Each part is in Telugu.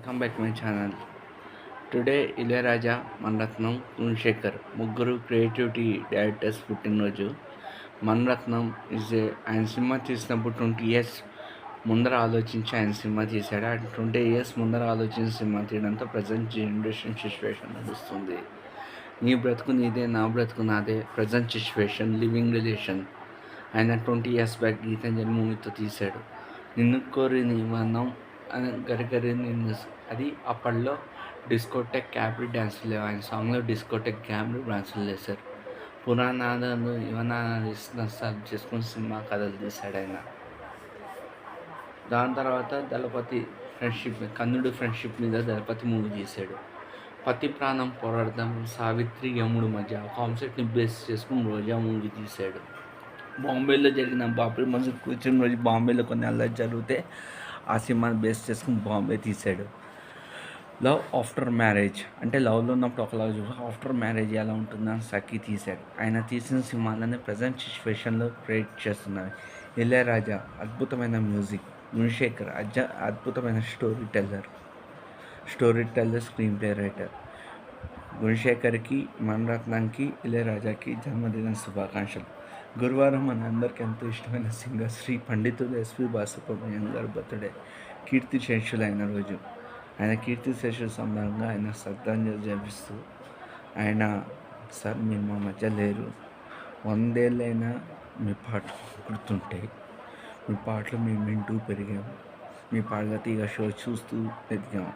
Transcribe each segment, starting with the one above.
Welcome back my channel. Today Ilaiyaraaja, Maniratnam, Gunasekhar ముగ్గురు క్రియేటివిటీ డైరెక్టర్స్ పుట్టినరోజు. మణిరత్నం ఆయన సినిమా తీసినప్పుడు 20 ఇయర్స్ ముందర ఆలోచించి ఆయన సినిమా తీశాడు. ఆయన 20 ఇయర్స్ ముందర ఆలోచించి సినిమా తీయడంతో ప్రజెంట్ జనరేషన్ సిచ్యువేషన్ నడుస్తుంది. నీ బ్రతుకు నీదే, నా బ్రతుకు నాదే, ప్రజెంట్ సిచ్యువేషన్, లివింగ్ రిలేషన్. ఆయన 20 ఇయర్స్ బ్యాక్ గీతాంజలి మూవీతో తీశాడు. నిన్ను కోరి నీ మనం గరిగరి నిన్ను. అది అప్పట్లో డిస్కోటెక్ క్యాబ్రీ డ్యాన్సులు లేవు. ఆయన సాంగ్లో డిస్కోటెక్ క్యాబ్రీ డ్యాన్సులు వేశారు. పురాణాలను యువనాలు చేసుకుని సినిమా కథలు తీశాడు ఆయన. దాని తర్వాత దళపతి ఫ్రెండ్షిప్, కన్నుడు ఫ్రెండ్షిప్ మీద దళపతి మూవీ తీశాడు. పతి ప్రాణం పోరాడదాం, సావిత్రి యముడు మధ్య కాన్సెప్ట్ని బేస్ చేసుకుని రోజా మూవీ తీశాడు. బాంబేలో జరిగిన బాబ్రీ మసూద్ కూర్చున్న రోజు బాంబేలో కొన్ని అల్లరి జరిగితే ఆ సినిమాని బేస్ చేసుకుని బాంబే తీశాడు. లవ్ ఆఫ్టర్ మ్యారేజ్ అంటే లవ్లో ఉన్నప్పుడు ఒకలా చూసి ఆఫ్టర్ మ్యారేజ్ ఎలా ఉంటుందని సఖీ తీశాడు. ఆయన తీసిన సినిమాలన్నీ ప్రజెంట్ సిచ్యువేషన్లో క్రియేట్ చేస్తున్నారు. ఇళయరాజా అద్భుతమైన మ్యూజిక్, గుణశేఖర్ అద్భుతమైన storyteller, screenplay writer. గుణశేఖర్కి, మణిరత్నంకి, ఇళయరాజాకి జన్మదిన శుభాకాంక్షలు. గురువారం మన అందరికీ ఎంతో ఇష్టమైన సింగర్ శ్రీ పండితుడు ఎస్పి బాలసుబ్రహ్మణ్యం గారి బర్త్డే, కీర్తి శేషులైన రోజు. ఆయన కీర్తి శేషుల సందర్భంగా ఆయన శ్రద్ధాంజలి జపిస్తూ ఆయన సార్ మీరు మా మధ్య లేరు, 100 ఏళ్ళైనా మీ పాటలు గుర్తుంటాయి, మీ పాటలు మేము వింటూ పెరిగాము, మీ పాటల తీగ షో చూస్తూ ఎదిగాము,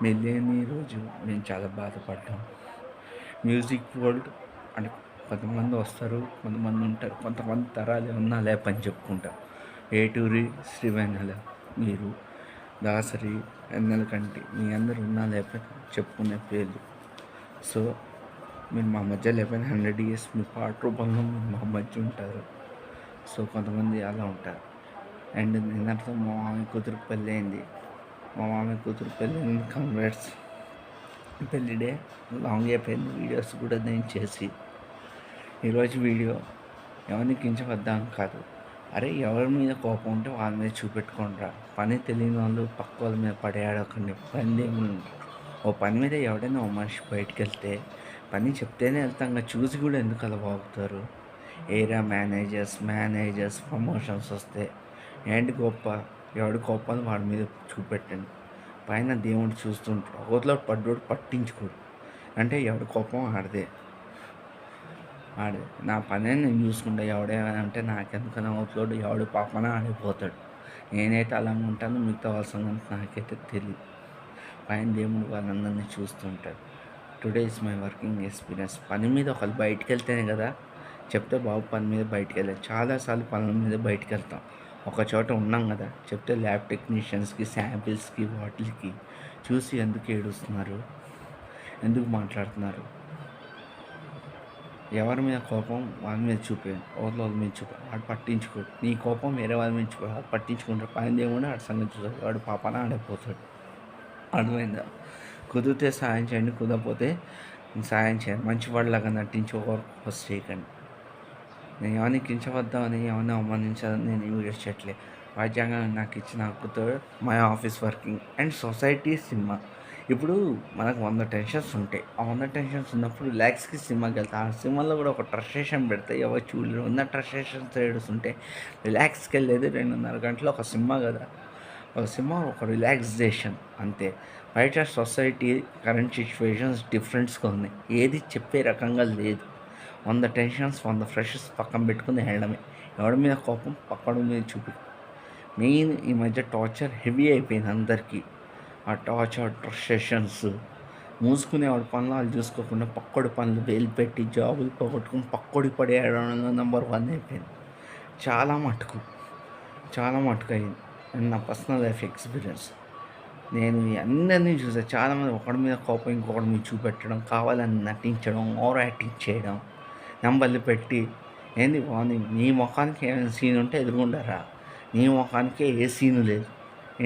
మీరు లేని రోజు మేము చాలా బాధపడ్డాం. మ్యూజిక్ వరల్డ్ అంటే కొంతమంది వస్తారు, కొంతమంది ఉంటారు, కొంతమంది తరాలు ఉన్నా లేపని చెప్పుకుంటారు. ఏటూరి శ్రీవెన్నెల, మీరు దాసరి, ఎన్నెలకంటి, మీ అందరు ఉన్నా లేపని చెప్పుకునే పేర్లు. సో మీరు మా మధ్య లేపని 100 ఇయర్స్ మీ పాట రూపంలో మీరు మా మధ్య ఉంటారు. సో కొంతమంది అలా ఉంటారు. అండ్ నిన్నటితో మా మామయ్య కూతురు పెళ్ళి అయింది. మా మామయ్య కూతురు పెళ్ళి కన్వర్ట్స్ పెళ్ళి డే లాంగ్ అయిపోయింది. వీడియోస్ కూడా నేను చేసి ఈరోజు వీడియో ఎవరిని కించవద్దాం కాదు. అరే ఎవరి మీద కోపం ఉంటే వాళ్ళ మీద చూపెట్టుకోండిరా. పని తెలియని వాళ్ళు పక్క వాళ్ళ మీద పడేయడకండి. పని ఏమి ఓ పని మీద ఎవడైనా ఓ మనిషి బయటికి వెళ్తే పని చెప్తేనే వెళ్తాం, చూసి కూడా ఎందుకు అలా బాగుతారు. ఏరియా మేనేజర్స్ ప్రమోషన్స్ వస్తే ఏంటి గొప్ప, ఎవడి కోపాలు వాడి మీద చూపెట్టండి. పైన దేవుడు చూస్తుంటాడు, ఒకరిలో పడ్డోడు పట్టించుకోడు. అంటే ఎవడి కోపం ఆడదే. నా పనే నేను చూసుకుంటా. ఎవడేమైనా అంటే నాకెందుకన్నా అవతలోడు ఎవడు పాపన ఆడిపోతాడు. నేనైతే అలా ఉంటాను, మిగతా వాళ్ళ సంగతి నాకైతే తెలియదు. పైన దేవుడు వాళ్ళందరినీ చూస్తుంటాడు. Today is my working experience. పని మీద ఒకళ్ళు బయటికి వెళ్తేనే కదా చెప్తే బాబు పని మీద బయటికి వెళ్ళాలి. చాలాసార్లు పనుల మీద బయటికి వెళ్తాం, ఒక చోట ఉన్నాం కదా చెప్తే ల్యాబ్ టెక్నీషియన్స్కి, శాంపిల్స్కి, వాటికి చూసి ఎందుకు ఏడుస్తున్నారు, ఎందుకు మాట్లాడుతున్నారు. ఎవరి మీద కోపం వాళ్ళ మీద చూపేయండి, వాళ్ళ మీద చూపండి. వాడు పట్టించుకోడు. నీ కోపం వేరే వాళ్ళ మీద చూపి వాడు పట్టించుకుంటాడు. పని దేవుడు ఆడి సంగతి చూస్తాడు. వాడు పాపన ఆడిపోతాడు. అర్థమైందా? కుదిరితే సాయం చేయండి, కుదరపోతే సాయం చేయండి. మంచివాడిలాగా నటించి ఒకరు ఫస్ట్ చేయకండి. నేను ఎవరిని కించవద్దామని, ఎవరిని అవమానించాలని నేను ఈ వీడియోస్ చేయట్లే. రాజ్యాంగం నాకు ఇచ్చిన హక్కుతో my office working and society cinema. ఇప్పుడు మనకు 100 టెన్షన్స్ ఉంటాయి. ఆ 100 టెన్షన్స్ ఉన్నప్పుడు రిలాక్స్కి సినిమాకి వెళ్తాం. ఆ సినిమాలో కూడా ఒక ట్రస్టేషన్ పెడితే ఎవరు చూడలేరు. ఉన్న ట్రస్టేషన్స్ ఏడుస్తుంటే రిలాక్స్కి వెళ్ళేది 2.5 గంటలు ఒక సినిమా కదా. ఒక సినిమా ఒక రిలాక్సేషన్ అంతే. బయట సొసైటీ కరెంట్ సిచ్యువేషన్స్ డిఫరెంట్స్గా ఉన్నాయి. ఏది చెప్పే రకంగా లేదు. 100 టెన్షన్స్ 100 ఫ్రెషర్స్ పక్కన పెట్టుకుని వెళ్ళడమే. ఎవడి మీద కోపం పక్కడి మీద చూపి. మెయిన్ ఈ మధ్య టార్చర్ హెవీ అయిపోయింది అందరికీ. ఆ టార్చర్ ట్రస్టేషన్స్ మూసుకునే వాడి పనులు వాళ్ళు చూసుకోకుండా పక్కడి పనులు వేలు పెట్టి జాబులు పోగొట్టుకుని పక్కడి పడేయడంలో నెంబర్ 1 అయిపోయింది. చాలా మటుకు అయింది. అండ్ నా పర్సనల్ లైఫ్ ఎక్స్పీరియన్స్ నేను అందరినీ చూసాను. చాలామంది ఒకడి మీద కోపం ఇంకొకటి మీద చూపెట్టడం, కావాలని నటించడం, ఓవర్ యాక్టింగ్ చేయడం, నెంబర్లు పెట్టి ఏంది బాగుంది. నీ ముఖానికి ఏమైనా సీన్ ఉంటే ఎదురుగుండారా, నీ ముఖానికే ఏ సీను లేదు.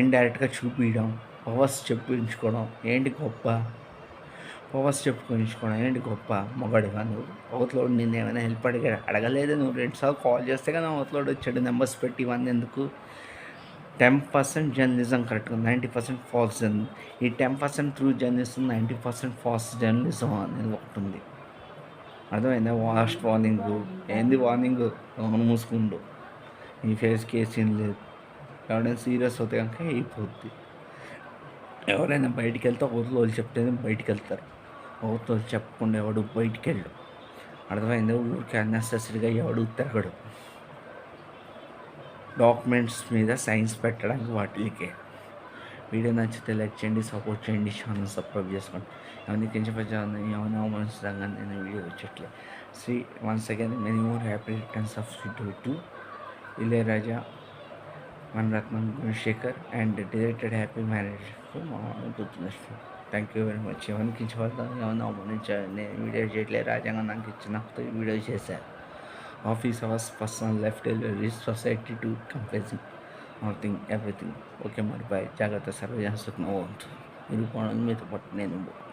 ఇండైరెక్ట్గా చూపించడం, పవర్స్ చెప్పించుకోవడం ఏంటి గొప్ప, మొగాడిగా నువ్వు. అవతలోడు నేను ఏమైనా హెల్ప్ అడగలేదు. నువ్వు 2 సార్లు కాల్ చేస్తే కదా అవతలోడు వచ్చాడు. నెంబర్స్ పెట్టి ఇవన్నీ ఎందుకు. 10% జర్నలిజం కరెక్ట్గా, 90% ఫాల్స్ జర్నలిజం. ఈ 10% ట్రూ జర్నలిజం, 90% ఫాల్స్ జర్నలిజం అనేది ఒకటి ఉంది. అర్థమైందా? Last warning. ఏంది వార్నింగ్? అవును మూసుకుండు. ఈ ఫేస్ కేసు ఏం లేదు. ఎవరైనా సీరియస్ అవుతే కనుక అయిపోద్ది. ఎవరైనా బయటికి వెళ్తే ఒకరితో చెప్తేనే బయటికి వెళ్తారు. ఒకరితో చెప్పకుండా ఎవడు బయటికి వెళ్ళు. అర్థమైందా? ఊరికి అన్నెసెసరీగా ఎవడు తిరగడు. డాక్యుమెంట్స్ మీద సైన్స్ పెట్టడానికి వాటికే. వీడియో నచ్చితే లైక్ చేయండి, సపోర్ట్ చేయండి, ఛానల్ సబ్స్క్రైబ్ చేసుకోండి. ఎవరిని కించపరిచాలని, ఏమైనా అవమానించడంగా నేను వీడియో వచ్చేట్లే. Shri once again many more happy returns of to Ilaiyaraaja, Maniratnam, Gunasekhar and directed happy marriage మా గుర్తున్నట్టు. Thank you very much. ఎవరిని కించపడతాను, ఏమైనా అవమానించాను, నేను వీడియో చేయట్లేదు. రాజ్యాంగం నాకు ఇచ్చిన వీడియో చేశాను. Office hours, personal life, delivery, society to comparing nothing everything. Okay మరి బాయ్. జాగ్రత్త, సర్వజన సుఖనో. మీరు పోవడం మీతో పాటు నేను